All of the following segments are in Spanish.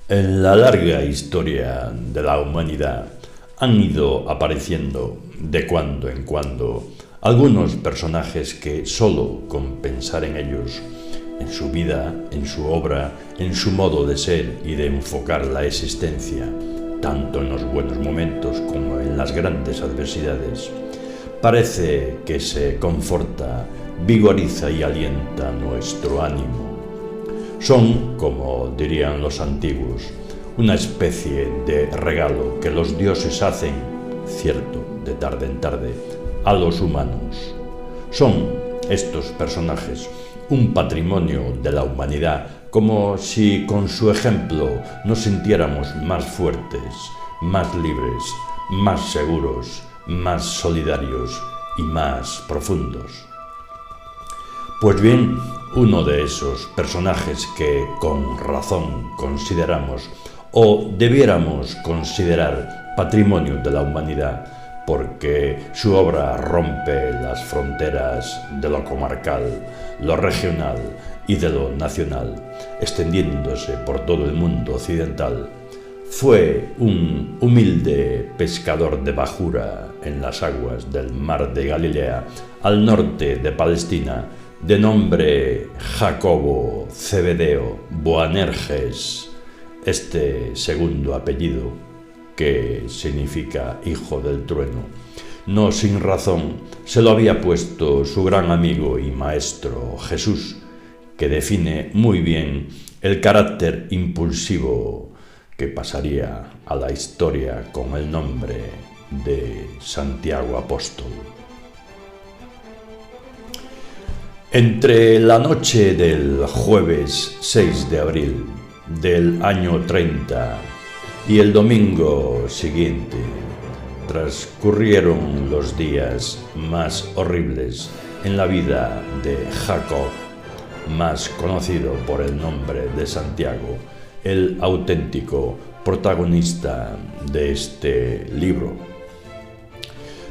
En la larga historia de la humanidad han ido apareciendo de cuando en cuando algunos personajes que solo con pensar en ellos, en su vida, en su obra, en su modo de ser y de enfocar la existencia, tanto en los buenos momentos como en las grandes adversidades, parece que se conforta, vigoriza y alienta nuestro ánimo. Son, como dirían los antiguos, una especie de regalo que los dioses hacen, cierto, de tarde en tarde, a los humanos. Son estos personajes un patrimonio de la humanidad, como si con su ejemplo nos sintiéramos más fuertes, más libres, más seguros, más solidarios y más profundos. Pues bien, uno de esos personajes que con razón consideramos o debiéramos considerar patrimonio de la humanidad, porque su obra rompe las fronteras de lo comarcal, lo regional y de lo nacional, extendiéndose por todo el mundo occidental, fue un humilde pescador de bajura en las aguas del mar de Galilea, al norte de Palestina, de nombre Jacobo Zebedeo Boanerges, este segundo apellido, que significa hijo del trueno. No sin razón se lo había puesto su gran amigo y maestro Jesús, que define muy bien el carácter impulsivo que pasaría a la historia con el nombre de Santiago Apóstol. Entre la noche del jueves 6 de abril del año 30 y el domingo siguiente, transcurrieron los días más horribles en la vida de Jacob, más conocido por el nombre de Santiago, el auténtico protagonista de este libro.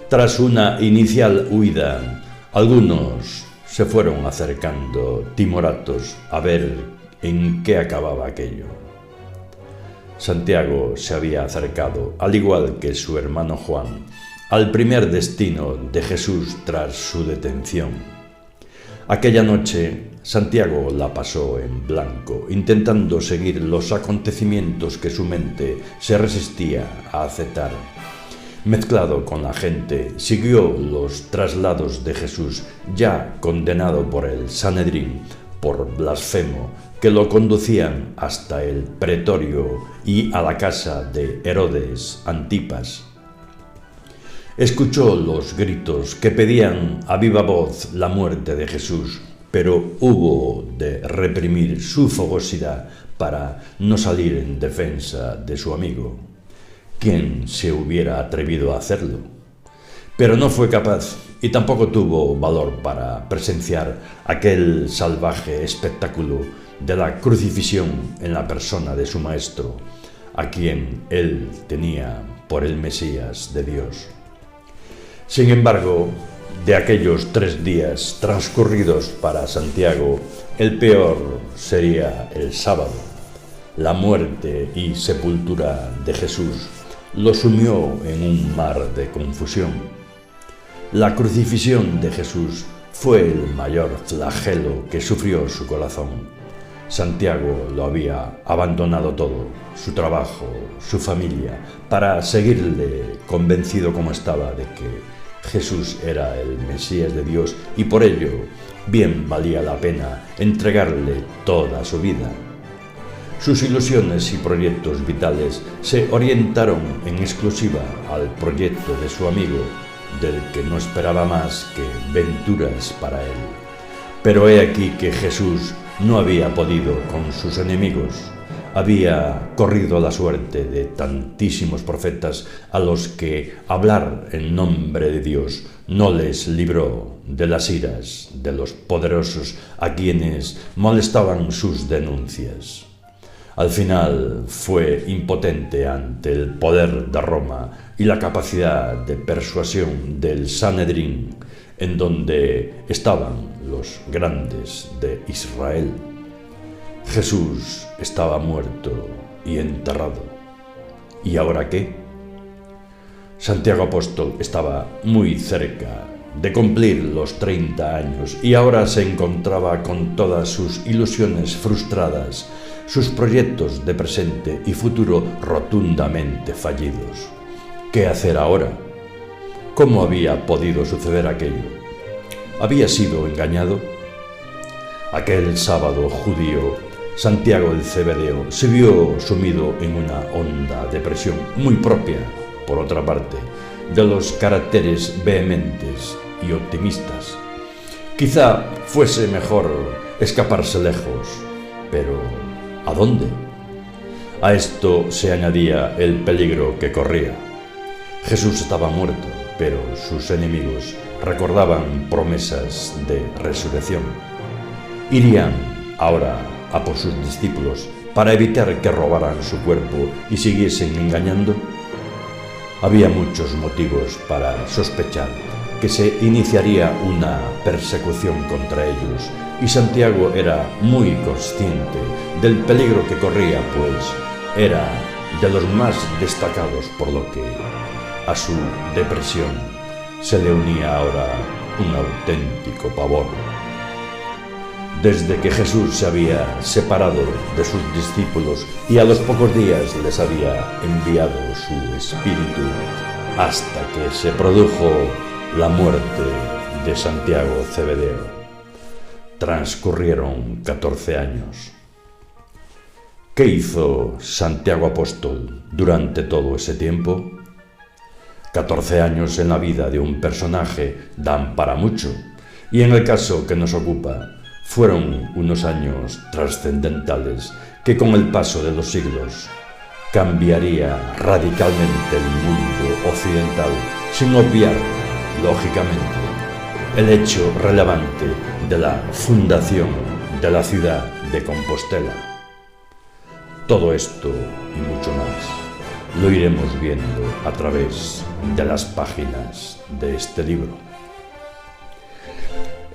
Tras una inicial huida, algunos se fueron acercando timoratos a ver en qué acababa aquello. Santiago se había acercado, al igual que su hermano Juan, al primer destino de Jesús tras su detención. Aquella noche, Santiago la pasó en blanco, intentando seguir los acontecimientos que su mente se resistía a aceptar. Mezclado con la gente, siguió los traslados de Jesús, ya condenado por el Sanedrín por blasfemo, que lo conducían hasta el pretorio y a la casa de Herodes Antipas. Escuchó los gritos que pedían a viva voz la muerte de Jesús, pero hubo de reprimir su fogosidad para no salir en defensa de su amigo. ¿Quién se hubiera atrevido a hacerlo? Pero no fue capaz y tampoco tuvo valor para presenciar aquel salvaje espectáculo de la crucifixión en la persona de su maestro, a quien él tenía por el Mesías de Dios. Sin embargo, de aquellos 3 días transcurridos para Santiago, el peor sería el sábado. La muerte y sepultura de Jesús lo sumió en un mar de confusión. La crucifixión de Jesús fue el mayor flagelo que sufrió su corazón. Santiago lo había abandonado todo, su trabajo, su familia, para seguirle, convencido como estaba de que Jesús era el Mesías de Dios y por ello bien valía la pena entregarle toda su vida. Sus ilusiones y proyectos vitales se orientaron en exclusiva al proyecto de su amigo, del que no esperaba más que venturas para él. Pero he aquí que Jesús no había podido con sus enemigos. Había corrido la suerte de tantísimos profetas a los que hablar en nombre de Dios no les libró de las iras de los poderosos a quienes molestaban sus denuncias. Al final fue impotente ante el poder de Roma y la capacidad de persuasión del Sanedrín, en donde estaban los grandes de Israel. Jesús estaba muerto y enterrado. ¿Y ahora qué? Santiago Apóstol estaba muy cerca de cumplir los 30 años y ahora se encontraba con todas sus ilusiones frustradas, sus proyectos de presente y futuro rotundamente fallidos. ¿Qué hacer ahora? ¿Cómo había podido suceder aquello? ¿Había sido engañado? Aquel sábado judío, Santiago el Cebedeo se vio sumido en una honda depresión muy propia, por otra parte, de los caracteres vehementes y optimistas. Quizá fuese mejor escaparse lejos, pero ¿a dónde? A esto se añadía el peligro que corría. Jesús estaba muerto, pero sus enemigos recordaban promesas de resurrección. ¿Irían ahora a por sus discípulos para evitar que robaran su cuerpo y siguiesen engañando? Había muchos motivos para sospechar que se iniciaría una persecución contra ellos, y Santiago era muy consciente del peligro que corría, pues era de los más destacados, por lo que a su depresión se le unía ahora un auténtico pavor. Desde que Jesús se había separado de sus discípulos y a los pocos días les había enviado su espíritu, hasta que se produjo la muerte de Santiago Cebedeo, transcurrieron 14 años. ¿Qué hizo Santiago Apóstol durante todo ese tiempo? 14 años en la vida de un personaje dan para mucho, y en el caso que nos ocupa, fueron unos años trascendentales que con el paso de los siglos cambiaría radicalmente el mundo occidental, sin obviar, lógicamente, el hecho relevante de la fundación de la ciudad de Compostela. Todo esto y mucho más lo iremos viendo a través de las páginas de este libro.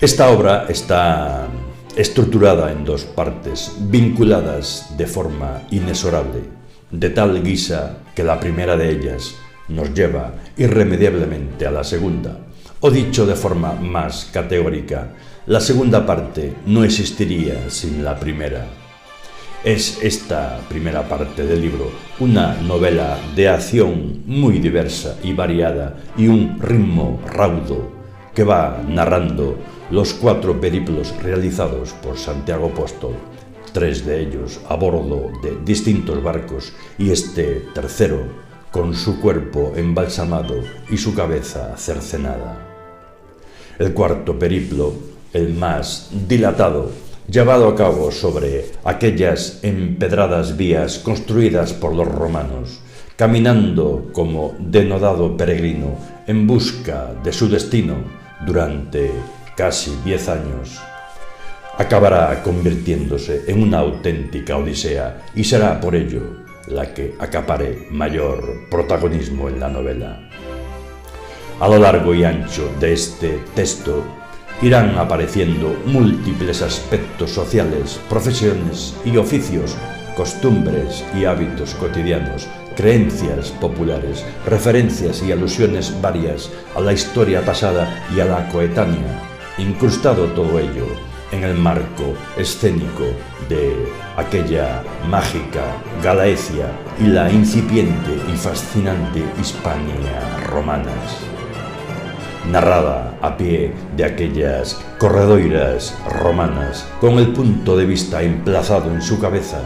Esta obra está estructurada en dos partes, vinculadas de forma inexorable, de tal guisa que la primera de ellas nos lleva irremediablemente a la segunda, o dicho de forma más categórica, la segunda parte no existiría sin la primera. Es esta primera parte del libro una novela de acción muy diversa y variada y un ritmo raudo que va narrando los 4 periplos realizados por Santiago Apóstol, 3 de ellos a bordo de distintos barcos y este tercero con su cuerpo embalsamado y su cabeza cercenada. El cuarto periplo, el más dilatado, llevado a cabo sobre aquellas empedradas vías construidas por los romanos, caminando como denodado peregrino en busca de su destino durante casi 10 años, acabará convirtiéndose en una auténtica odisea y será por ello la que acapare mayor protagonismo en la novela. A lo largo y ancho de este texto irán apareciendo múltiples aspectos sociales, profesiones y oficios, costumbres y hábitos cotidianos, creencias populares, referencias y alusiones varias a la historia pasada y a la coetánea, incrustado todo ello en el marco escénico de aquella mágica Galaecia y la incipiente y fascinante Hispania romanas, narrada a pie de aquellas corredoiras romanas, con el punto de vista emplazado en su cabeza,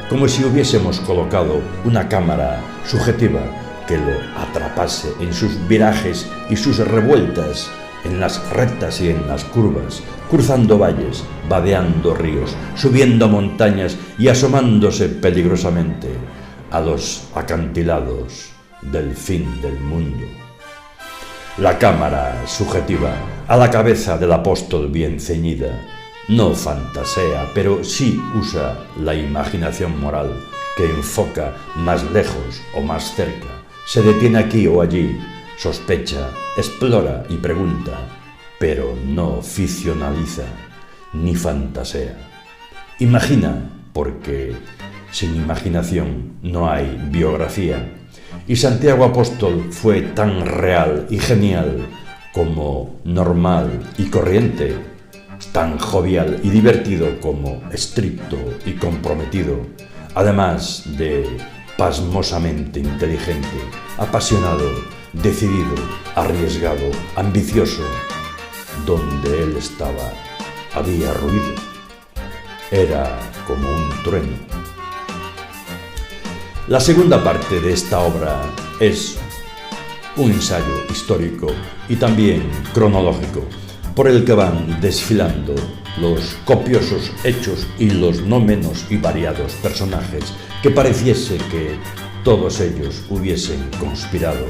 como si hubiésemos colocado una cámara subjetiva que lo atrapase en sus virajes y sus revueltas, en las rectas y en las curvas, cruzando valles, vadeando ríos, subiendo montañas y asomándose peligrosamente a los acantilados del fin del mundo. La cámara subjetiva a la cabeza del apóstol bien ceñida no fantasea, pero sí usa la imaginación moral que enfoca más lejos o más cerca, se detiene aquí o allí, sospecha, explora y pregunta, pero no ficcionaliza ni fantasea. Imagina porque Sin imaginación no hay biografía. Y Santiago Apóstol fue tan real y genial como normal y corriente, tan jovial y divertido como estricto y comprometido, además de pasmosamente inteligente, apasionado, decidido, arriesgado, ambicioso. Donde él estaba había ruido. Era como un trueno. La segunda parte de esta obra es un ensayo histórico y también cronológico, por el que van desfilando los copiosos hechos y los no menos y variados personajes que pareciese que todos ellos hubiesen conspirado,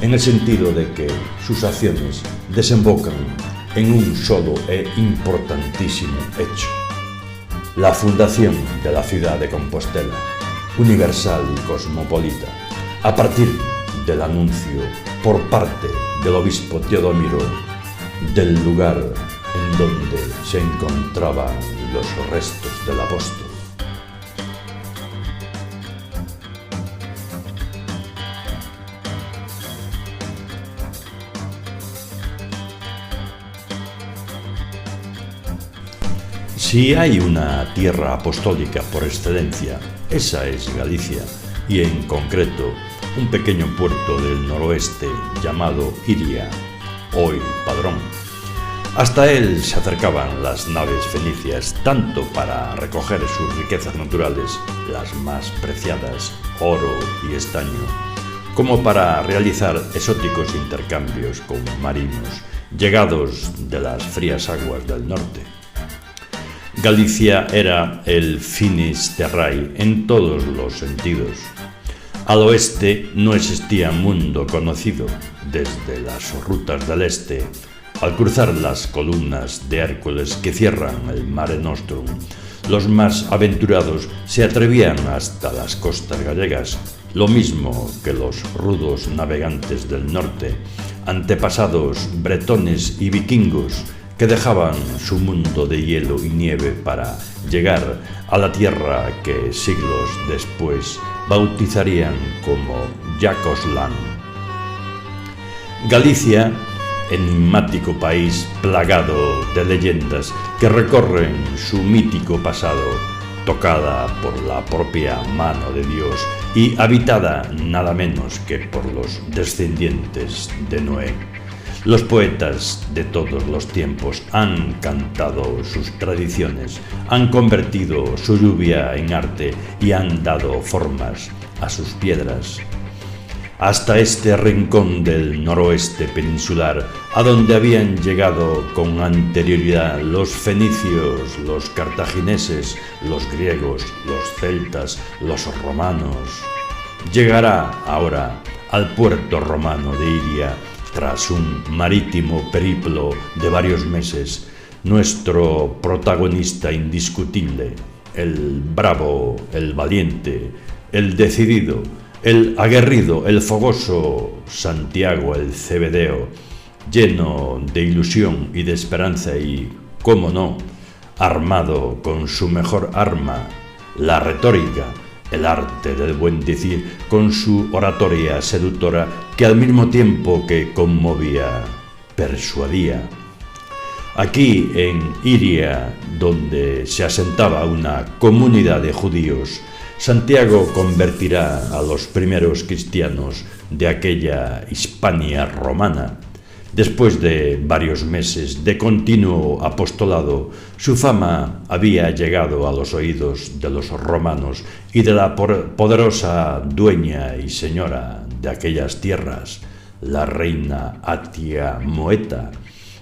en el sentido de que sus acciones desembocan en un solo e importantísimo hecho: la fundación de la ciudad de Compostela, universal y cosmopolita, a partir del anuncio por parte del obispo Teodomiro del lugar en donde se encontraban los restos del apóstol. Si hay una tierra apostólica por excelencia, esa es Galicia, y en concreto un pequeño puerto del noroeste llamado Iria, hoy Padrón. Hasta él se acercaban las naves fenicias tanto para recoger sus riquezas naturales, las más preciadas, oro y estaño, como para realizar exóticos intercambios con marinos llegados de las frías aguas del norte. Galicia era el finis terrae en todos los sentidos. Al oeste no existía mundo conocido. Desde las rutas del este, al cruzar las columnas de Hércules que cierran el Mare Nostrum, los más aventurados se atrevían hasta las costas gallegas, lo mismo que los rudos navegantes del norte, antepasados bretones y vikingos, que dejaban su mundo de hielo y nieve para llegar a la tierra que siglos después bautizarían como Jacosland. Galicia, enigmático país plagado de leyendas que recorren su mítico pasado, tocada por la propia mano de Dios y habitada nada menos que por los descendientes de Noé. Los poetas de todos los tiempos han cantado sus tradiciones, han convertido su lluvia en arte y han dado formas a sus piedras. Hasta este rincón del noroeste peninsular, a donde habían llegado con anterioridad los fenicios, los cartagineses, los griegos, los celtas, los romanos, llegará ahora al puerto romano de Iria, tras un marítimo periplo de varios meses, nuestro protagonista indiscutible, el bravo, el valiente, el decidido, el aguerrido, el fogoso Santiago el Cebedeo, lleno de ilusión y de esperanza y, cómo no, armado con su mejor arma, la retórica, el arte del buen decir, con su oratoria seductora que al mismo tiempo que conmovía, persuadía. Aquí en Iria, donde se asentaba una comunidad de judíos, Santiago convertirá a los primeros cristianos de aquella Hispania romana. Después de varios meses de continuo apostolado, su fama había llegado a los oídos de los romanos y de la poderosa dueña y señora de aquellas tierras, la reina Atia Moeta,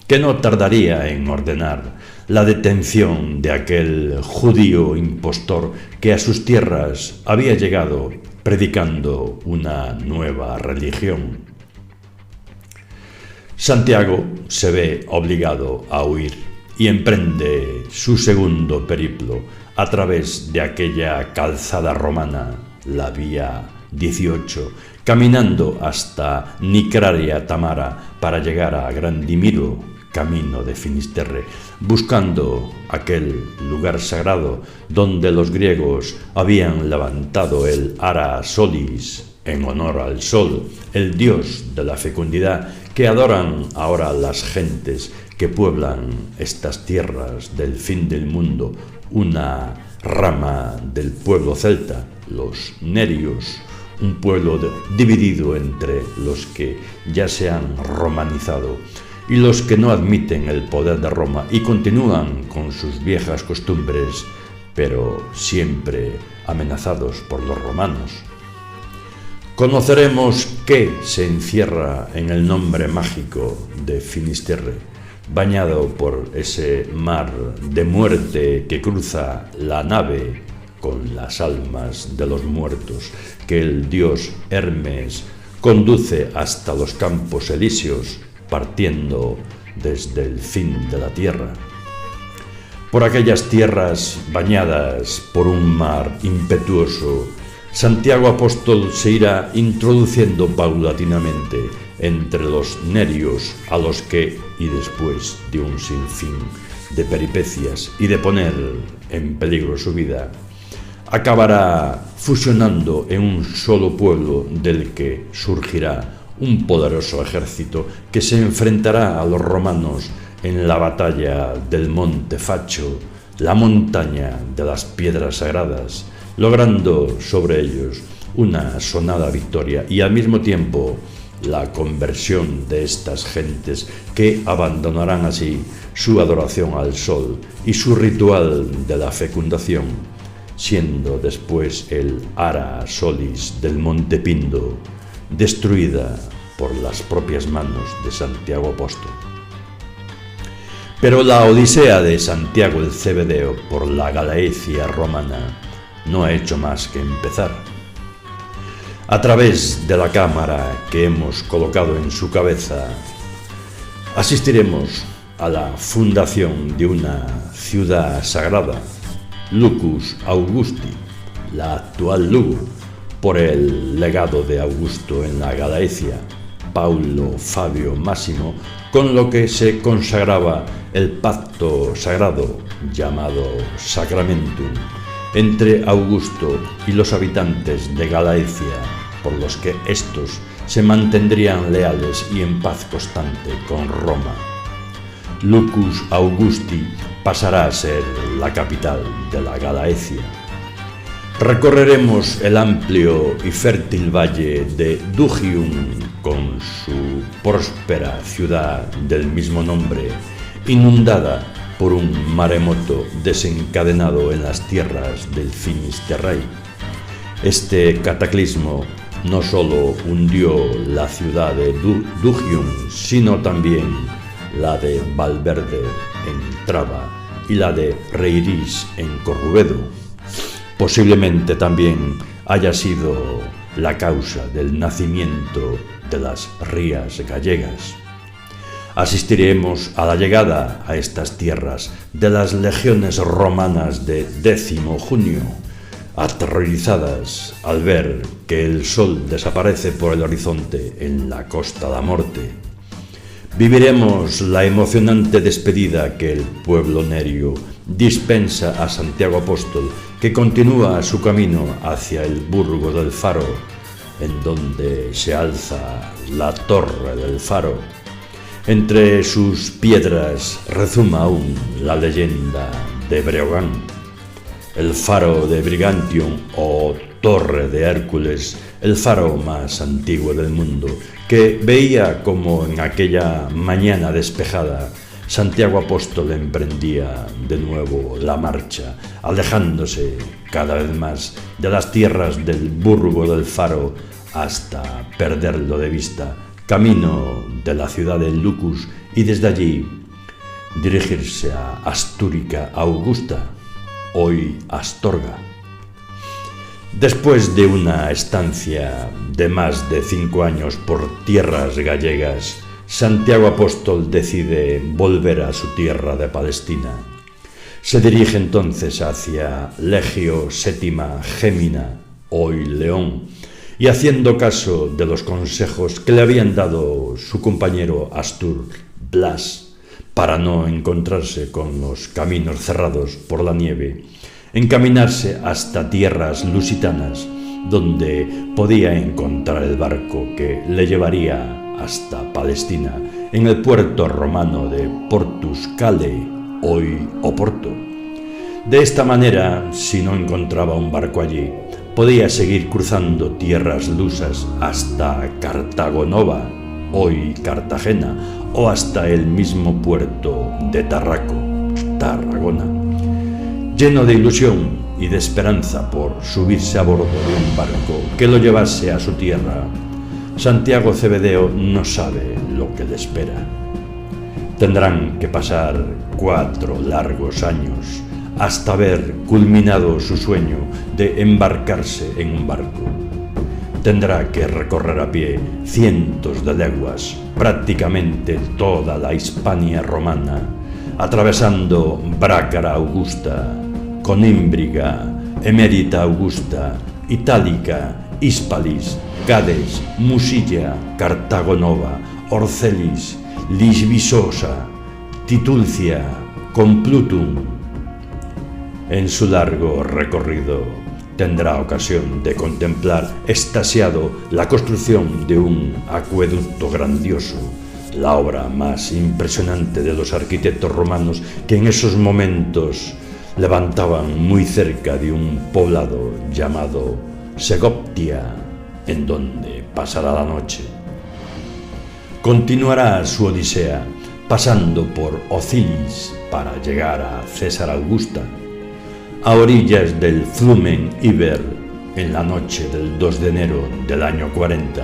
que no tardaría en ordenar la detención de aquel judío impostor que a sus tierras había llegado predicando una nueva religión. Santiago se ve obligado a huir y emprende su segundo periplo a través de aquella calzada romana, la Vía 18, caminando hasta Nicraria Tamara para llegar a Grandimiro, camino de Finisterre, buscando aquel lugar sagrado donde los griegos habían levantado el Ara Solis en honor al sol, el dios de la fecundidad que adoran ahora las gentes que pueblan estas tierras del fin del mundo, una rama del pueblo celta, los nerios, un pueblo dividido entre los que ya se han romanizado y los que no admiten el poder de Roma y continúan con sus viejas costumbres, pero siempre amenazados por los romanos. Conoceremos qué se encierra en el nombre mágico de Finisterre, bañado por ese mar de muerte que cruza la nave con las almas de los muertos, que el dios Hermes conduce hasta los campos elíseos, partiendo desde el fin de la tierra. Por aquellas tierras bañadas por un mar impetuoso, Santiago Apóstol se irá introduciendo paulatinamente entre los nerios a los que, y después de un sinfín de peripecias y de poner en peligro su vida, acabará fusionando en un solo pueblo del que surgirá un poderoso ejército que se enfrentará a los romanos en la batalla del Monte Facho, la montaña de las piedras sagradas, logrando sobre ellos una sonada victoria y al mismo tiempo la conversión de estas gentes que abandonarán así su adoración al sol y su ritual de la fecundación, siendo después el Ara Solis del Monte Pindo destruida por las propias manos de Santiago Apóstol. Pero la odisea de Santiago el Cebedeo por la Galaecia romana no ha hecho más que empezar. A través de la cámara que hemos colocado en su cabeza, asistiremos a la fundación de una ciudad sagrada, Lucus Augusti, la actual Lugo, por el legado de Augusto en la Galaecia, Paulo Fabio Máximo, con lo que se consagraba el pacto sagrado llamado Sacramentum entre Augusto y los habitantes de Galaecia, por los que éstos se mantendrían leales y en paz constante con Roma. Lucus Augusti pasará a ser la capital de la Galaecia. Recorreremos el amplio y fértil valle de Dugium con su próspera ciudad del mismo nombre, inundada por un maremoto desencadenado en las tierras del Finisterrae. Este cataclismo no solo hundió la ciudad de Dugium, sino también la de Valverde en Traba y la de Reiris en Corrubedo. Posiblemente también haya sido la causa del nacimiento de las rías gallegas. Asistiremos a la llegada a estas tierras de las legiones romanas de 10 junio, aterrorizadas al ver que el sol desaparece por el horizonte en la Costa da Morte. Viviremos la emocionante despedida que el pueblo nerio dispensa a Santiago Apóstol, que continúa su camino hacia el Burgo del Faro, en donde se alza la torre del faro. Entre sus piedras rezuma aún la leyenda de Breogán. El faro de Brigantium o Torre de Hércules, el faro más antiguo del mundo, que veía como en aquella mañana despejada Santiago Apóstol emprendía de nuevo la marcha, alejándose cada vez más de las tierras del Burgo del Faro hasta perderlo de vista, camino de la ciudad de Lucus, y desde allí dirigirse a Astúrica Augusta, hoy Astorga. Después de una estancia de más de 5 años por tierras gallegas, Santiago Apóstol decide volver a su tierra de Palestina. Se dirige entonces hacia Legio Sétima Gémina, hoy León, y haciendo caso de los consejos que le habían dado su compañero Astur Blas, para no encontrarse con los caminos cerrados por la nieve, encaminarse hasta tierras lusitanas, donde podía encontrar el barco que le llevaría hasta Palestina, en el puerto romano de Portus Cale, hoy Oporto. De esta manera, si no encontraba un barco allí, podía seguir cruzando tierras lusas hasta Cartago Nova, hoy Cartagena, o hasta el mismo puerto de Tarraco, Tarragona. Lleno de ilusión y de esperanza por subirse a bordo de un barco que lo llevase a su tierra, Santiago Cebedeo no sabe lo que le espera. Tendrán que pasar 4 largos años hasta haber culminado su sueño de embarcarse en un barco. Tendrá que recorrer a pie cientos de leguas, prácticamente toda la Hispania romana, atravesando Brácara Augusta, Conímbriga, Emérita Augusta, Itálica, Hispalis, Gades, Musilla, Cartago Nova, Orcelis, Lisvisosa, Titulcia, Complutum. En su largo recorrido tendrá ocasión de contemplar extasiado la construcción de un acueducto grandioso, la obra más impresionante de los arquitectos romanos que en esos momentos levantaban muy cerca de un poblado llamado Segoptia, en donde pasará la noche. Continuará su odisea pasando por Ocilis para llegar a César Augusta. A orillas del Flumen Iber, en la noche del 2 de enero del año 40,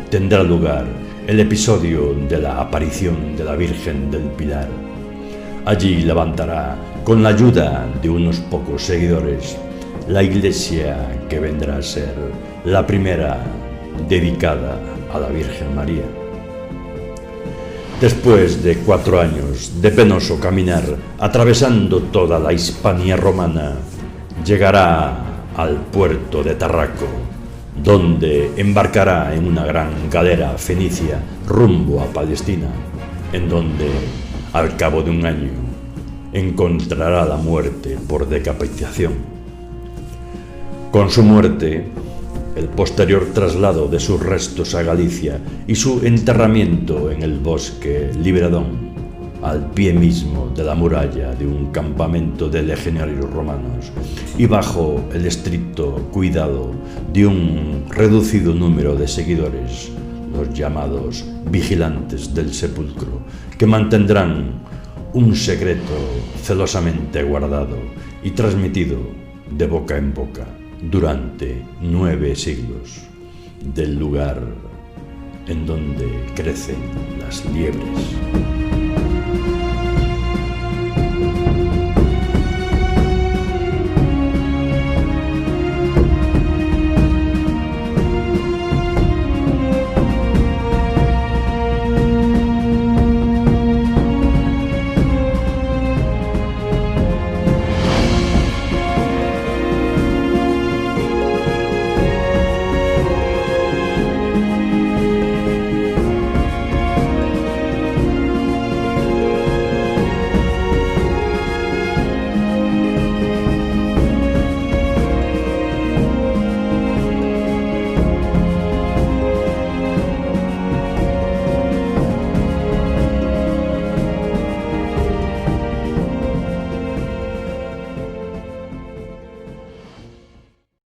tendrá lugar el episodio de la aparición de la Virgen del Pilar. Allí levantará, con la ayuda de unos pocos seguidores, la iglesia que vendrá a ser la primera dedicada a la Virgen María. Después de 4 años de penoso caminar, atravesando toda la Hispania romana, llegará al puerto de Tarraco, donde embarcará en una gran galera fenicia rumbo a Palestina, en donde, al cabo de un año, encontrará la muerte por decapitación. Con su muerte, el posterior traslado de sus restos a Galicia y su enterramiento en el bosque Libredón, al pie mismo de la muralla de un campamento de legionarios romanos y bajo el estricto cuidado de un reducido número de seguidores, los llamados vigilantes del sepulcro, que mantendrán un secreto celosamente guardado y transmitido de boca en boca durante 9 siglos, del lugar en donde crecen las liebres.